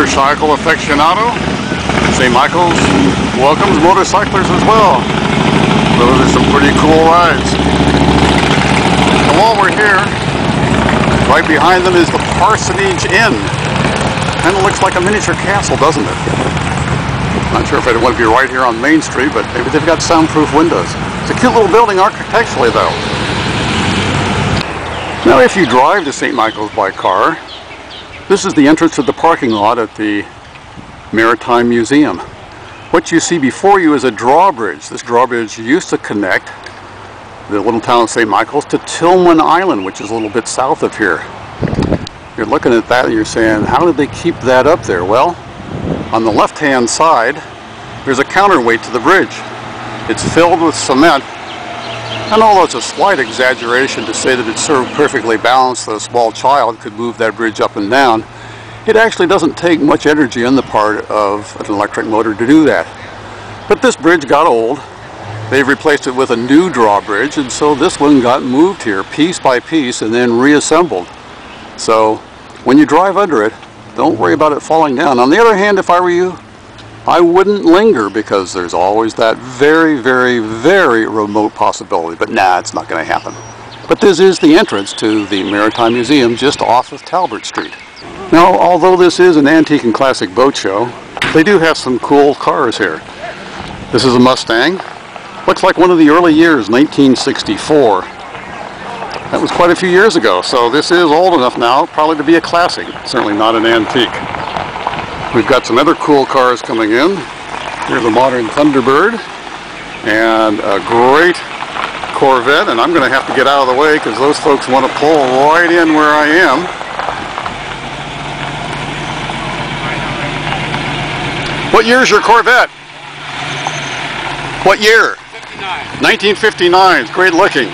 motorcycle aficionado. St. Michael's welcomes motorcyclers as well. Those are some pretty cool rides. And while we're here, right behind them is the Parsonage Inn. Kind of looks like a miniature castle, doesn't it? Not sure if I'd want to be right here on Main Street, but maybe they've got soundproof windows. It's a cute little building architecturally, though. Now, if you drive to St. Michael's by car, this is the entrance to the parking lot at the Maritime Museum. What you see before you is a drawbridge. This drawbridge used to connect the little town of St. Michael's to Tilghman Island, which is a little bit south of here. You're looking at that and you're saying, how did they keep that up there? Well, on the left-hand side, there's a counterweight to the bridge. It's filled with cement, and although it's a slight exaggeration to say that it's so perfectly balanced that a small child could move that bridge up and down, it actually doesn't take much energy on the part of an electric motor to do that. But this bridge got old. They've replaced it with a new drawbridge, and so this one got moved here piece by piece and then reassembled. So when you drive under it, don't worry about it falling down. On the other hand, if I were you, I wouldn't linger, because there's always that very, very, very remote possibility. But nah, it's not going to happen. But this is the entrance to the Maritime Museum just off of Talbot Street. Now, although this is an antique and classic boat show, they do have some cool cars here. This is a Mustang. Looks like one of the early years, 1964. That was quite a few years ago, so this is old enough now probably to be a classic, certainly not an antique. We've got some other cool cars coming in. Here's a modern Thunderbird and a great Corvette, and I'm going to have to get out of the way because those folks want to pull right in where I am. What year's your Corvette? What year? 59. 1959. It's great looking.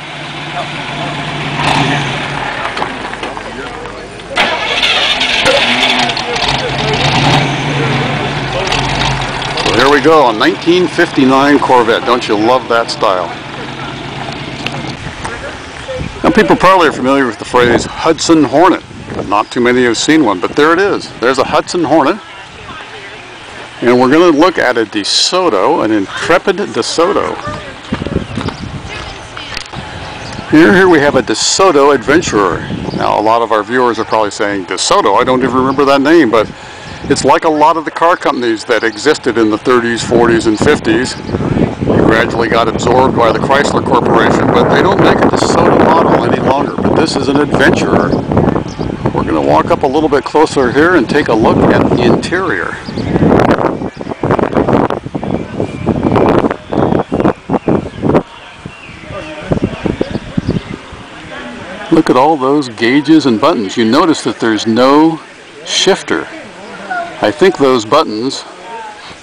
So here we go, a 1959 Corvette. Don't you love that style? Now, people probably are familiar with the phrase Hudson Hornet. Not too many have seen one, but there it is. There's a Hudson Hornet. And we're going to look at a DeSoto, an Intrepid DeSoto. Here we have a DeSoto Adventurer. Now, a lot of our viewers are probably saying, DeSoto, I don't even remember that name, but it's like a lot of the car companies that existed in the 30s, 40s, and 50s. They gradually got absorbed by the Chrysler Corporation, but they don't make a DeSoto model any longer. But this is an Adventurer. We're going to walk up a little bit closer here and take a look at the interior. Look at all those gauges and buttons. You notice that there's no shifter. I think those buttons,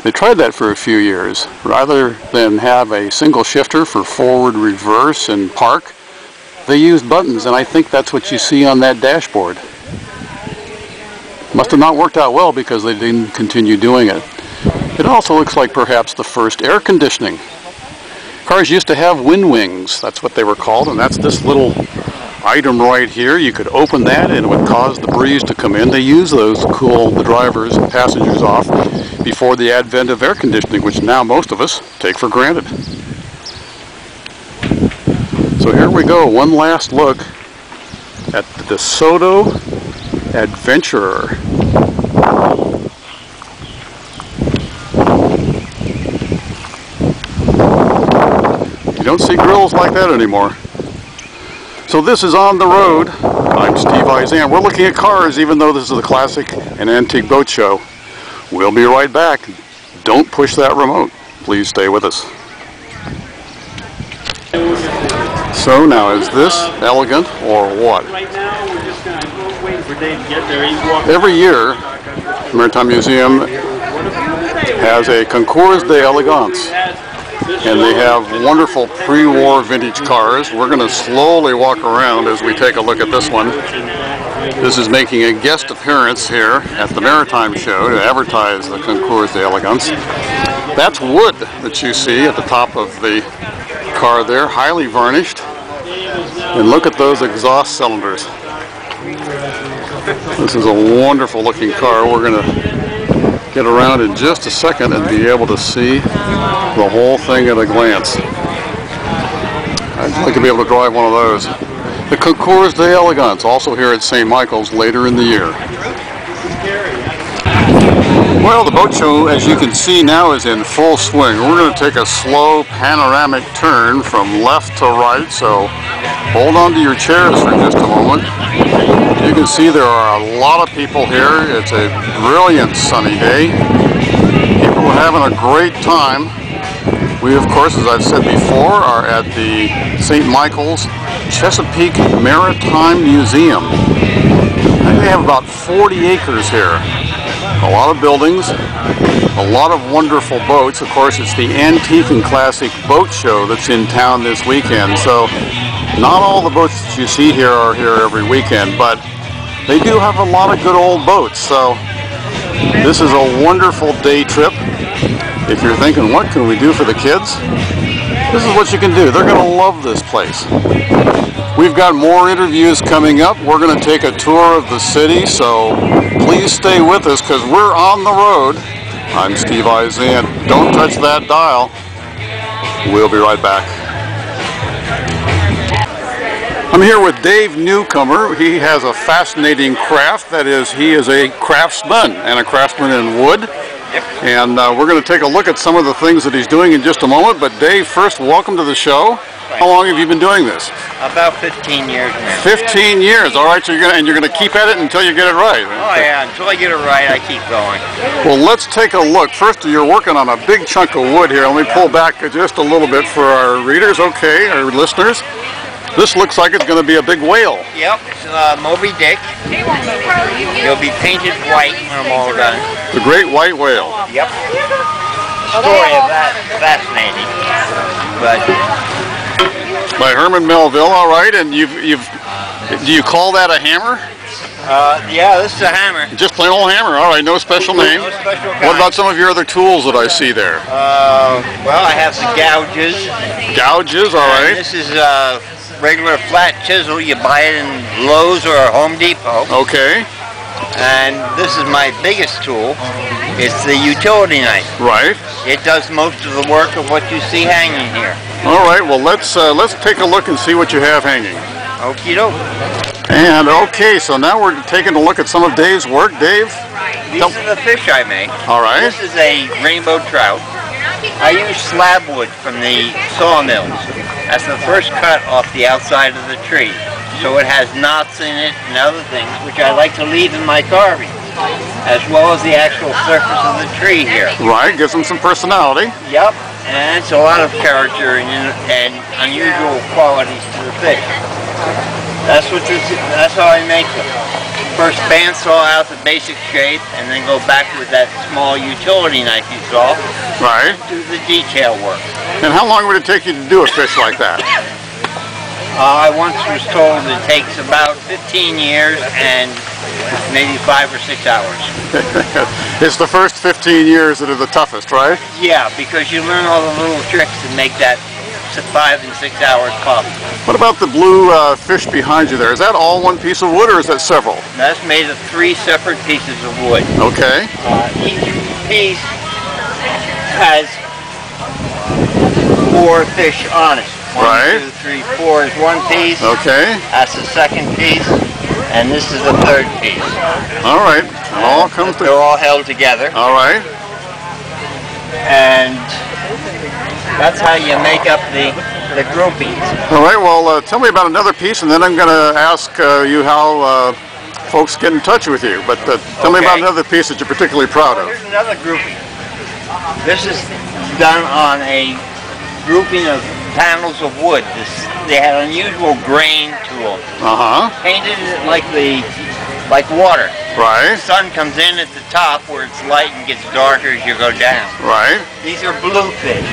they tried that for a few years. Rather than have a single shifter for forward, reverse, and park, they used buttons, and I think that's what you see on that dashboard. Must have not worked out well because they didn't continue doing it. It also looks like perhaps the first air conditioning. Cars used to have wind wings, that's what they were called, and that's this little item right here. You could open that and it would cause the breeze to come in. They use those to cool the drivers and passengers off before the advent of air conditioning, which now most of us take for granted. So here we go, one last look at the DeSoto Adventurer. You don't see grills like that anymore. So this is On the Road. I'm Steve Eizan. We're looking at cars, even though this is a classic and antique boat show. We'll be right back. Don't push that remote. Please stay with us. So now, is this elegant or what? Right now, we're just going to wait for Dave to get there. He's walking. Every year, the Maritime Museum has a Concours d'Elegance. And they have wonderful pre-war vintage cars. We're going to slowly walk around as we take a look at this one. This is making a guest appearance here at the Maritime Show to advertise the Concours d'Elegance. That's wood that you see at the top of the car there, highly varnished. And look at those exhaust cylinders. This is a wonderful looking car. We're going to get around in just a second and be able to see the whole thing at a glance. I'd like to be able to drive one of those. The Concours d'Elegance, also here at St. Michael's later in the year. Well, the boat show, as you can see now, is in full swing. We're going to take a slow panoramic turn from left to right, so hold on to your chairs for just a moment. You can see there are a lot of people here. It's a brilliant sunny day. People are having a great time. We, of course, as I've said before, are at the St. Michael's Chesapeake Maritime Museum. I think they have about 40 acres here. A lot of buildings, a lot of wonderful boats. Of course, it's the Antique and Classic Boat Show that's in town this weekend. So not all the boats that you see here are here every weekend, but they do have a lot of good old boats. So this is a wonderful day trip. If you're thinking, what can we do for the kids? This is what you can do. They're going to love this place. We've got more interviews coming up. We're going to take a tour of the city, so please stay with us because we're on the road. I'm Steve Eisen. Don't touch that dial. We'll be right back. I'm here with Dave Newcomer. He has a fascinating craft. That is, he is a craftsman and a craftsman in wood. Yep. And we're going to take a look at some of the things that he's doing in just a moment. But Dave, first, welcome to the show. How long have you been doing this? About 15 years now. 15 years. All right. So you're going to keep at it until you get it right. Oh yeah. Until I get it right, I keep going. Well, let's take a look. First, you're working on a big chunk of wood here. Let me pull back just a little bit for our readers. Okay, our listeners. This looks like it's going to be a big whale. Yep. It's Moby Dick. It'll be painted white when I'm all done. The Great White Whale. Yep. Story of that fascinating. But by Herman Melville. All right. And do you call that a hammer? yeah, this is a hammer. Just plain old hammer. All right. No special name. No special kind. What about some of your other tools that I see there? Well, I have the gouges. Gouges. All right. This is regular flat chisel. You buy it in Lowe's or Home Depot. Okay. And this is my biggest tool. It's the utility knife. Right. It does most of the work of what you see hanging here. All right. Well, let's take a look and see what you have hanging. Okie doke. And okay, so now we're taking a look at some of Dave's work. Dave? These are the fish I make. All right. This is a rainbow trout. I use slab wood from the sawmills. That's the first cut off the outside of the tree. So it has knots in it and other things, which I like to leave in my carving, as well as the actual surface of the tree here. Right, gives them some personality. Yep, and it's a lot of character and unusual qualities to the fish. That's how I make them. First bandsaw out the basic shape, and then go back with that small utility knife you saw. Right. And do the detail work. And how long would it take you to do a fish like that? I once was told it takes about 15 years and maybe 5 or 6 hours. It's the first 15 years that are the toughest, right? Yeah, because you learn all the little tricks to make that 5 and 6 hours possible. What about the blue fish behind you there? Is that all one piece of wood or is that several? That's made of 3 separate pieces of wood. Okay. Each piece has 4 fish on it. 1, Right. 2, 3, 4 is one piece. Okay. That's the second piece, and this is the third piece. All right. It all comes They're together. all held together, All right. and that's how you make up the groupings. All right. Well, tell me about another piece, and then I'm going to ask you how folks get in touch with you. But tell me about Okay. another piece that you're particularly proud of. Here's another grouping. This is done on a grouping of panels of wood. They had unusual grain to them. Painted it like water. Right. The sun comes in at the top where it's light and gets darker as you go down. Right. These are bluefish.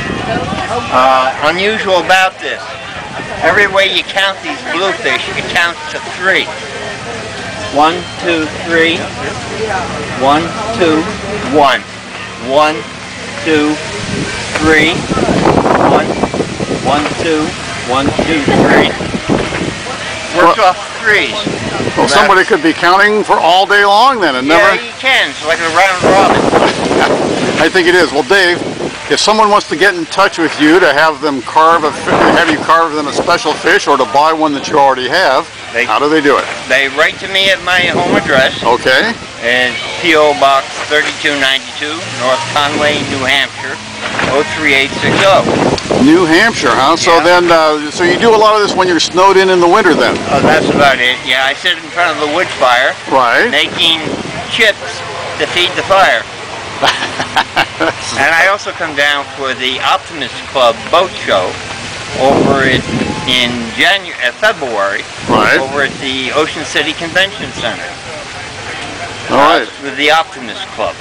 Unusual about this, every way you count these bluefish, you count to 3. 1, 2, 3. 1, 2, 1. 1, 2, 3. 1, 2, 1, 2, 3. Works off 3s. Well, somebody could be counting for all day long then, and Yeah, never. you can. It's like a round robin. I think it is. Well, Dave, if someone wants to get in touch with you to have them have you carve them a special fish, or to buy one that you already have, how do they do it? They write to me at my home address. Okay. And P.O. Box 3292, North Conway, New Hampshire, 03860. New Hampshire, huh? So then, so you do a lot of this when you're snowed in the winter then? Oh, that's about it. Yeah, I sit in front of the wood fire. Right. Making chips to feed the fire. And I also come down for the Optimist Club boat show over in February. Right. Over at the Ocean City Convention Center. All right. With the Optimist Club.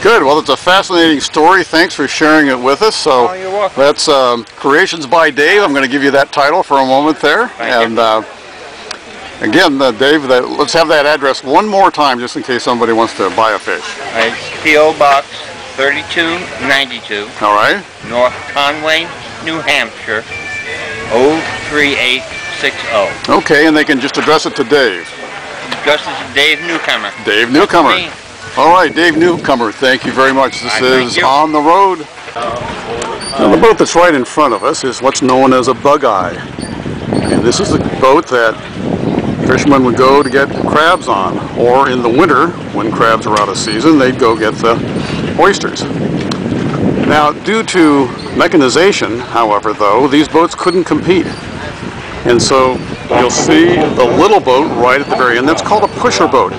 Good. Well, it's a fascinating story. Thanks for sharing it with us. So you're welcome. That's Creations by Dave. I'm going to give you that title for a moment there. Thank you. Again, Dave, let's have that address one more time, just in case somebody wants to buy a fish. It's P.O. Box 3292. All right. North Conway, New Hampshire, 03860. Okay, and they can just address it to Dave. Just as Dave Newcomer. Dave Newcomer. All right, Dave Newcomer, thank you very much. This is On the Road. Now, the boat that's right in front of us is what's known as a bug-eye. And this is the boat that fishermen would go to get crabs on. Or in the winter, when crabs are out of season, they'd go get the oysters. Now, due to mechanization, however, though, these boats couldn't compete. And so you'll see the little boat right at the very end. That's called a pusher boat.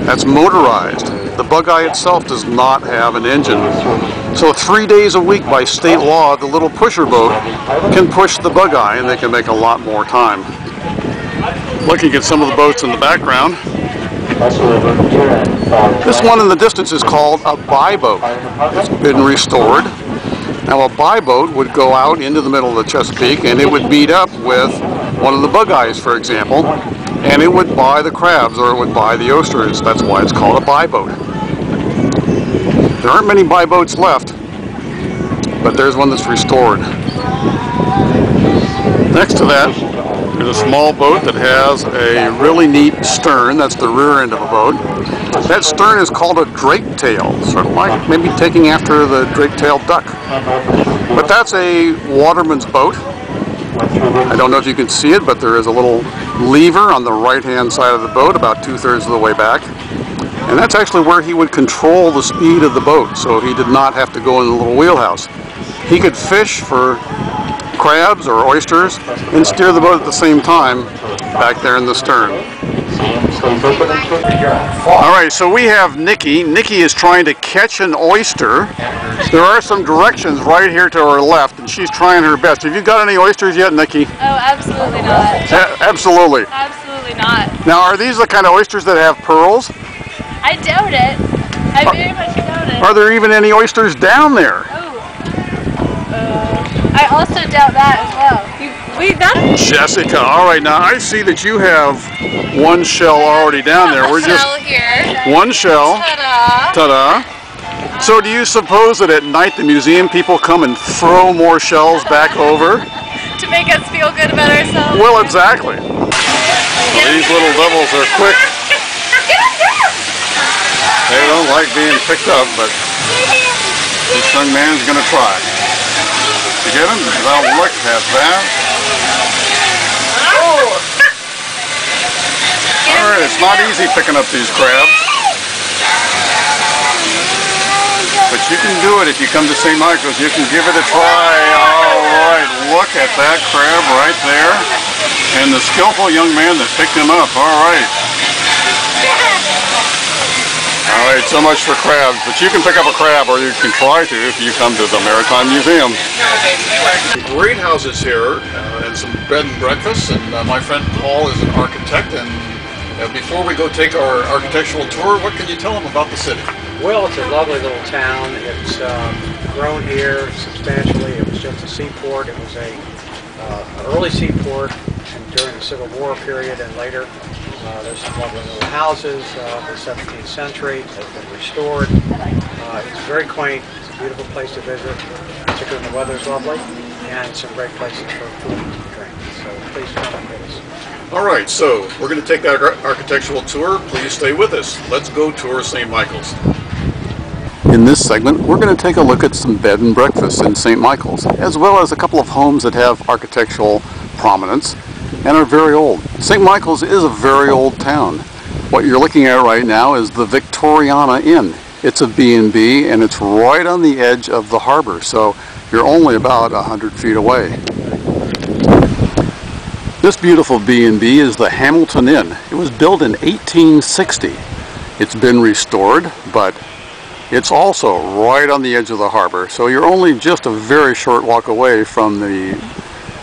That's motorized. The bug-eye itself does not have an engine. So 3 days a week by state law, the little pusher boat can push the bug-eye, and they can make a lot more time. Looking at some of the boats in the background, this one in the distance is called a buy boat. It's been restored. Now, a buy boat would go out into the middle of the Chesapeake, and it would meet up with one of the bug-eyes, for example, and it would buy the crabs, or it would buy the oysters. That's why it's called a buy boat. There aren't many buy boats left, but there's one that's restored. Next to that, there's a small boat that has a really neat stern. That's the rear end of a boat. That stern is called a drake tail, sort of like maybe taking after the drake-tailed duck. But that's a waterman's boat. I don't know if you can see it, but there is a little lever on the right-hand side of the boat, about 2/3 of the way back. And that's actually where he would control the speed of the boat, so he did not have to go in the little wheelhouse. He could fish for crabs or oysters and steer the boat at the same time back there in the stern. All right, so we have Nikki. Nikki is trying to catch an oyster. There are some directions right here to her left, and she's trying her best. Have you got any oysters yet, Nikki? Oh, absolutely not. Absolutely. Absolutely not. Now, are these the kind of oysters that have pearls? I doubt it. I very much doubt it. Are there even any oysters down there? Oh. I also doubt that as well. Jessica, all right, now I see that you have one shell already down there. We're just here. one shell. Ta-da. Ta-da. So do you suppose that at night the museum people come and throw more shells back over? To make us feel good about ourselves. Well, exactly. Well, these little devils are quick. They don't like being picked up, but this young man's going to try. You get him? Well, look at that. All right, it's not easy picking up these crabs. But you can do it if you come to St. Michael's. You can give it a try. All right, look at that crab right there. And the skillful young man that picked him up. All right. All right, so much for crabs. But you can pick up a crab, or you can try to if you come to the Maritime Museum. Great houses here, and some bed and breakfast. And my friend Paul is an architect. And before we go take our architectural tour, what can you tell them about the city? Well, it's a lovely little town. It's grown here substantially. It was just a seaport. It was an early seaport during the Civil War period and later. There's some lovely little houses of the 17th century. They've been restored. It's very quaint. It's a beautiful place to visit, particularly when the weather's lovely. and some great places for food and drink. So please come and visit us. All right, so we're going to take that architectural tour. Please stay with us. Let's go tour St. Michael's. In this segment, we're going to take a look at some bed and breakfasts in St. Michael's, as well as a couple of homes that have architectural prominence and are very old. St. Michael's is a very old town. What you're looking at right now is the Victoriana Inn. It's a B&B and it's right on the edge of the harbor, so you're only about 100 feet away. This beautiful B&B is the Hamilton Inn. It was built in 1860. It's been restored, but it's also right on the edge of the harbor, so you're only just a very short walk away from the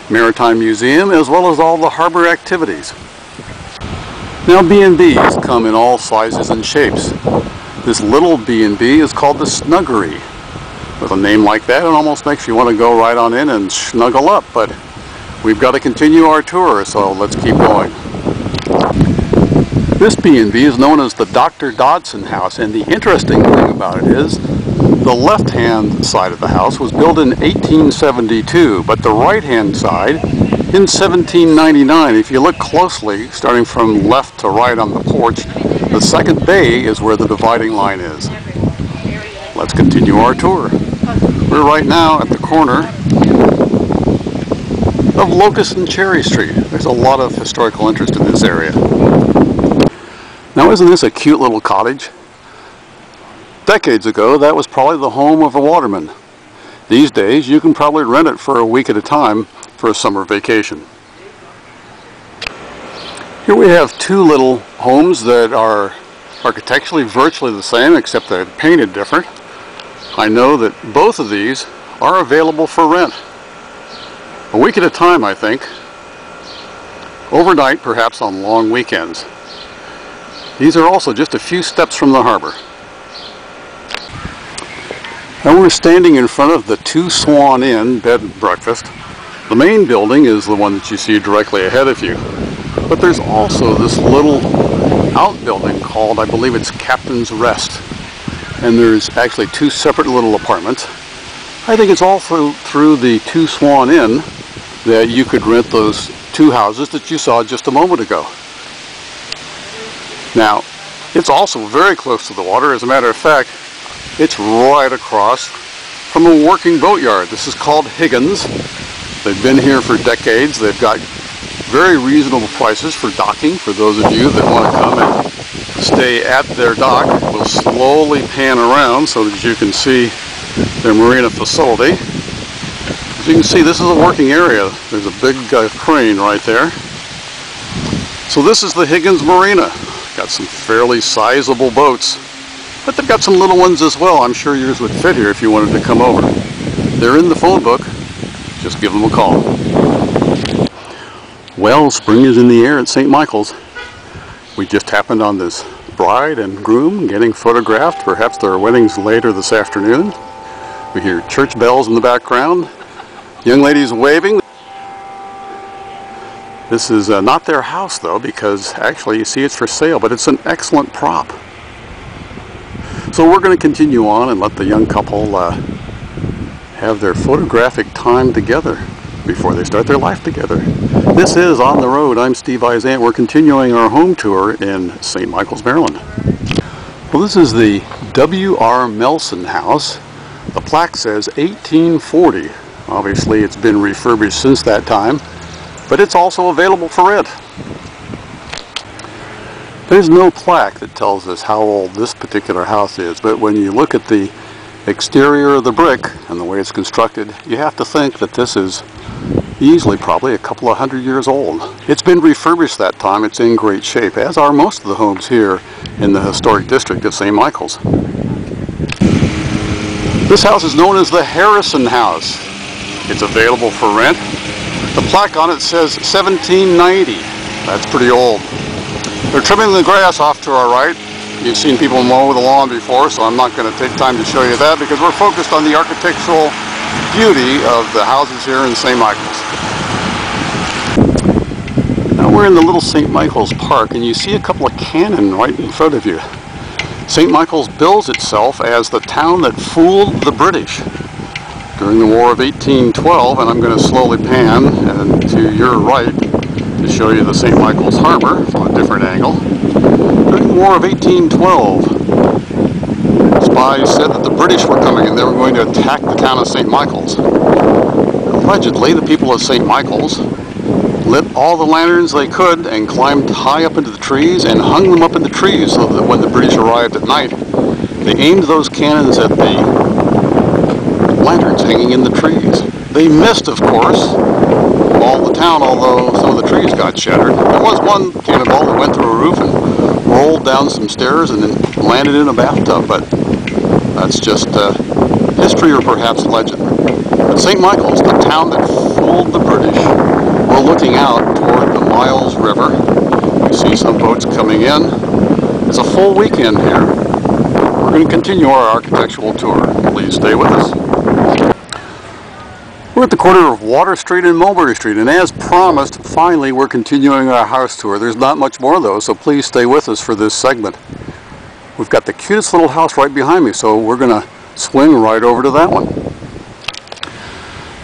Maritime Museum as well as all the harbor activities. Now B&Bs come in all sizes and shapes. This little B&B is called the Snuggery. With a name like that, it almost makes you want to go right on in and snuggle up, but we've got to continue our tour, so let's keep going. This B&B is known as the Dr. Dodson House, and the interesting thing about it is the left-hand side of the house was built in 1872, but the right-hand side in 1799. If you look closely, starting from left to right on the porch, the second bay is where the dividing line is. Let's continue our tour. We're right now at the corner of Locust and Cherry Street. There's a lot of historical interest in this area. Now, isn't this a cute little cottage? Decades ago, that was probably the home of a waterman. These days, you can probably rent it for a week at a time for a summer vacation. Here we have two little homes that are architecturally virtually the same, except they're painted different. I know that both of these are available for rent. A week at a time, I think. Overnight, perhaps on long weekends. These are also just a few steps from the harbor. Now we're standing in front of the Two Swan Inn bed and breakfast. The main building is the one that you see directly ahead of you. But there's also this little outbuilding called, I believe it's Captain's Rest. And there's actually two separate little apartments. I think it's all through the Two Swan Inn that you could rent those two houses that you saw just a moment ago. Now, it's also very close to the water. As a matter of fact, it's right across from a working boatyard. This is called Higgins. They've been here for decades. They've got very reasonable prices for docking for those of you that want to come and stay at their dock. We'll slowly pan around so that you can see their marina facility. As you can see, this is a working area. There's a big crane right there. So this is the Higgins Marina. Got some fairly sizable boats, but they've got some little ones as well. I'm sure yours would fit here if you wanted to come over. They're in the phone book. Just give them a call. Well, spring is in the air at St. Michael's. We just happened on this bride and groom getting photographed. Perhaps their wedding's later this afternoon. We hear church bells in the background. Young ladies waving. This is not their house though, because actually you see it's for sale, but it's an excellent prop. So we're going to continue on and let the young couple have their photographic time together before they start their life together. This is On the Road. I'm Steve Izant. We're continuing our home tour in St. Michael's, Maryland. Well, this is the W.R. Melson House. The plaque says 1840. Obviously it's been refurbished since that time, but it's also available for rent. There's no plaque that tells us how old this particular house is, but when you look at the exterior of the brick and the way it's constructed, you have to think that this is easily probably a couple of 100 years old. It's been refurbished that time. It's in great shape, as are most of the homes here in the historic district of St. Michael's. This house is known as the Harrison House. It's available for rent. The plaque on it says 1790. That's pretty old. They're trimming the grass off to our right. You've seen people mow the lawn before, so I'm not going to take time to show you that because we're focused on the architectural beauty of the houses here in St. Michael's. Now we're in the little St. Michael's Park, and you see a couple of cannon right in front of you. St. Michael's bills itself as the town that fooled the British. during the War of 1812, and I'm going to slowly pan and to your right to show you the St. Michael's Harbor from a different angle. During the War of 1812, spies said that the British were coming and they were going to attack the town of St. Michael's. Allegedly, the people of St. Michael's lit all the lanterns they could and climbed high up into the trees and hung them up in the trees so that when the British arrived at night, they aimed those cannons at the lanterns hanging in the trees. They missed, of course, all the town, although some of the trees got shattered. There was one cannonball that went through a roof and rolled down some stairs and then landed in a bathtub, but that's just history or perhaps legend. But St. Michael's, the town that fooled the British, we're looking out toward the Miles River. You see some boats coming in. It's a full weekend here. We're going to continue our architectural tour. Please stay with us. We're at the corner of Water Street and Mulberry Street, and as promised, finally we're continuing our house tour. There's not much more though, so please stay with us for this segment. We've got the cutest little house right behind me, so we're going to swing right over to that one.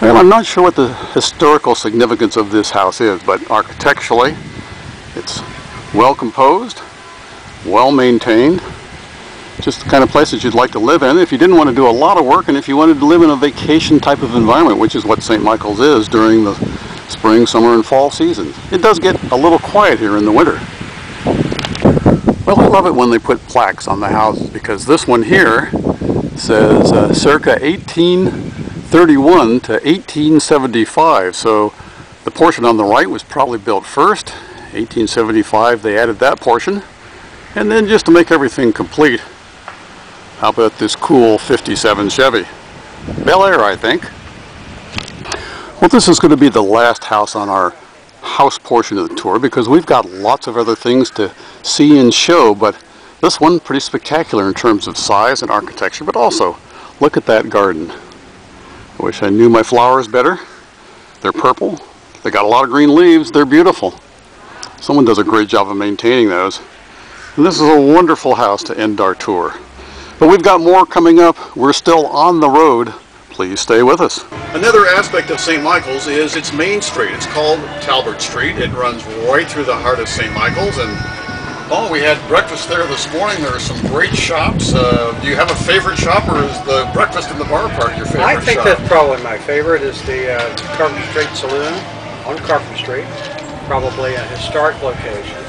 Well, I'm not sure what the historical significance of this house is, but architecturally, it's well composed, well maintained, just the kind of place that you'd like to live in if you didn't want to do a lot of work and if you wanted to live in a vacation type of environment, which is what St. Michael's is during the spring, summer, and fall seasons. It does get a little quiet here in the winter. Well, I love it when they put plaques on the houses because this one here says circa 1831 to 1875, so the portion on the right was probably built first. 1875 they added that portion, and then just to make everything complete, how about this cool 57 Chevy? Bel Air, I think. Well, this is going to be the last house on our house portion of the tour because we've got lots of other things to see and show, but this one pretty spectacular in terms of size and architecture, but also look at that garden. I wish I knew my flowers better. They're purple. They got a lot of green leaves. They're beautiful. Someone does a great job of maintaining those. And this is a wonderful house to end our tour. But we've got more coming up. We're still on the road. Please stay with us. Another aspect of St. Michael's is its main street. It's called Talbert Street. It runs right through the heart of St. Michael's. And oh, we had breakfast there this morning. There are some great shops. Do you have a favorite shop, or is the breakfast in the bar part your favorite shop? I think that's probably my favorite is the Carpenter Street Saloon on Carpenter Street. Probably a historic location.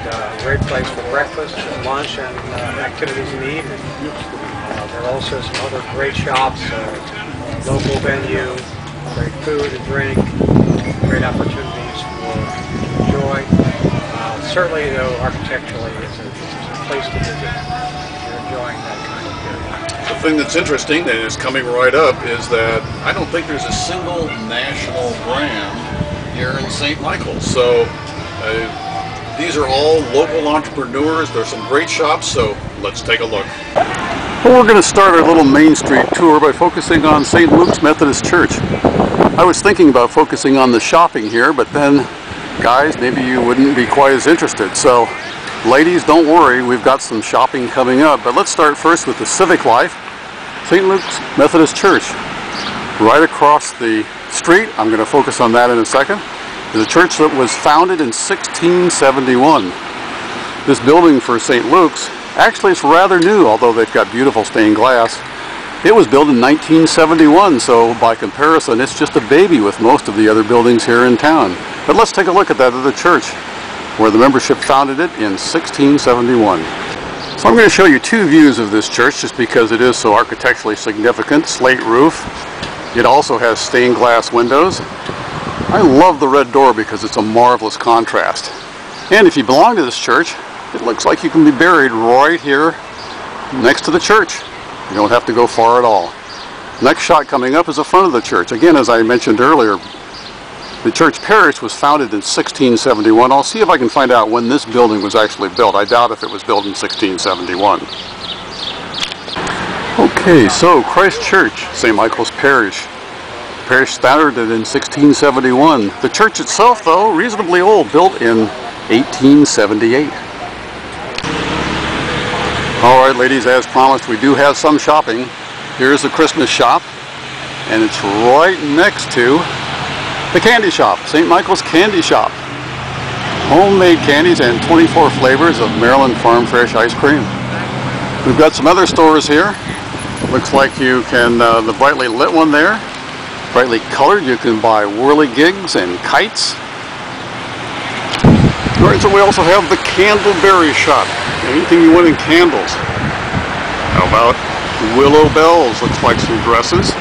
A great place for breakfast, lunch, and activities in the evening. There are also some other great shops, local venue, great food and drink, great opportunities for enjoy. Certainly, though, architecturally, it's a place to visit if you're enjoying that kind of area. The thing that's interesting and is coming right up is that I don't think there's a single national brand here in St. Michael's. So these are all local entrepreneurs. There's some great shops, so let's take a look. Well, we're going to start our little Main Street tour by focusing on St. Luke's Methodist Church. I was thinking about focusing on the shopping here, but then, guys, maybe you wouldn't be quite as interested. So, ladies, don't worry, we've got some shopping coming up. But let's start first with the civic life. St. Luke's Methodist Church, right across the street. I'm going to focus on that in a second. The church that was founded in 1671. This building for St. Luke's, actually it's rather new, although they've got beautiful stained glass. It was built in 1971, so by comparison it's just a baby with most of the other buildings here in town. But let's take a look at that other church, where the membership founded it in 1671. So I'm going to show you two views of this church just because it is so architecturally significant. Slate roof. It also has stained glass windows. I love the red door because it's a marvelous contrast. And if you belong to this church, it looks like you can be buried right here next to the church. You don't have to go far at all. Next shot coming up is the front of the church. Again, as I mentioned earlier, the church parish was founded in 1671. I'll see if I can find out when this building was actually built. I doubt if it was built in 1671. Okay, so Christ Church, St. Michael's Parish. Parish started in 1671. The church itself, though, reasonably old, built in 1878. All right, ladies, as promised, we do have some shopping. Here's the Christmas shop. and it's right next to the candy shop, St. Michael's Candy Shop. Homemade candies and 24 flavors of Maryland Farm Fresh ice cream. We've got some other stores here. Looks like you can, the brightly lit one there, brightly colored, you can buy whirligigs and kites. Alright, so we also have the Candleberry shop. Anything you want in candles. How about Willow Bells? Looks like some dresses.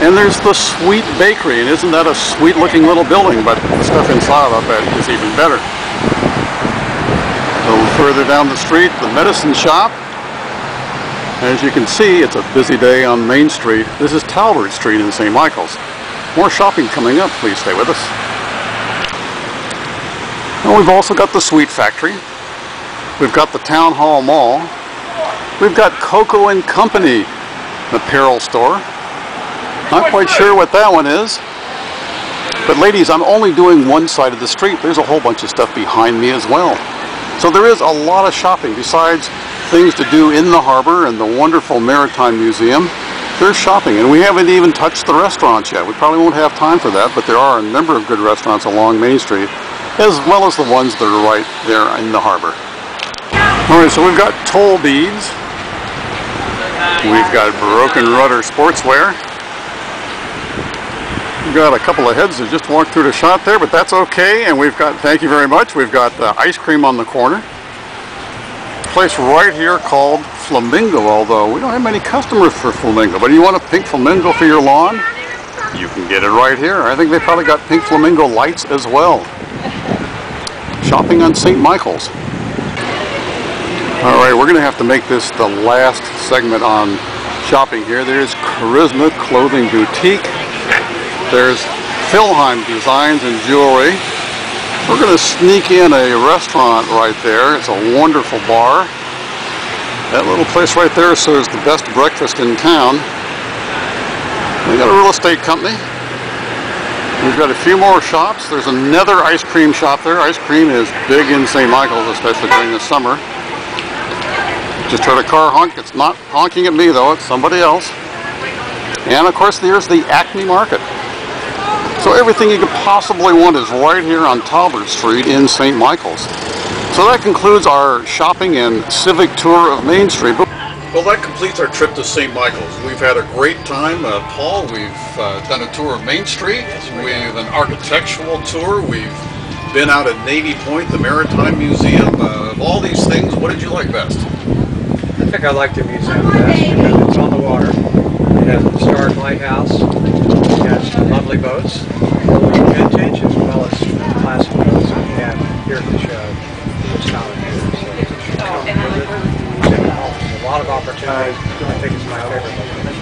And there's the Sweet Bakery, and isn't that a sweet looking little building, but the stuff inside of it is even better. A little further down the street, the Medicine Shop. As you can see, it's a busy day on Main Street. This is Talbert Street in St. Michael's. More shopping coming up, please stay with us. And we've also got the Sweet Factory. We've got the Town Hall Mall. We've got Coco and Company, an apparel store. Not quite sure what that one is. But ladies, I'm only doing one side of the street. There's a whole bunch of stuff behind me as well. So there is a lot of shopping besides things to do in the harbor and the wonderful Maritime Museum. There's shopping, and we haven't even touched the restaurants yet. We probably won't have time for that, but there are a number of good restaurants along Main Street, as well as the ones that are right there in the harbor. Alright, so we've got toll beads. We've got Broken Rudder Sportswear. We've got a couple of heads that just walked through the shop there, but that's okay. And we've got, thank you very much, we've got ice cream on the corner. A place right here called Flamingo, although we don't have many customers for Flamingo. But do you want a pink flamingo for your lawn? You can get it right here. I think they probably got pink flamingo lights as well. Shopping on St. Michael's. Alright, we're going to have to make this the last segment on shopping here. There's Charisma Clothing Boutique. There's Philheim Designs and Jewelry. We're going to sneak in a restaurant right there. It's a wonderful bar. That little place right there serves the best breakfast in town. We got a real estate company. We've got a few more shops. There's another ice cream shop there. Ice cream is big in St. Michael's, especially during the summer. Just heard a car honk. It's not honking at me though, it's somebody else. And of course there's the Acme Market. So everything you could possibly want is right here on Talbert Street in St. Michael's. So that concludes our shopping and civic tour of Main Street. Well, that completes our trip to St. Michael's. We've had a great time. Paul, we've done a tour of Main Street. We've an architectural tour. We've been out at Navy Point, the Maritime Museum. Of all these things, what did you like best? I think I like the museum best because it's on the water. It has a historic lighthouse. It has lovely boats, vintage as well as classic boats that we have here at the show this time of year. So it offers a lot of opportunities. I think it's my favorite location.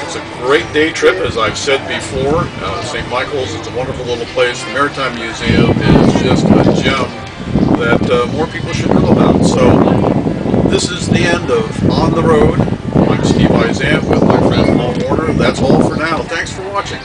It's a great day trip, as I've said before. St. Michael's is a wonderful little place. The Maritime Museum is just a gem that more people should know about. So this is the end of On the Road. I'm Steve Izant with my friend Paul Warner. That's all for now. Thanks for watching.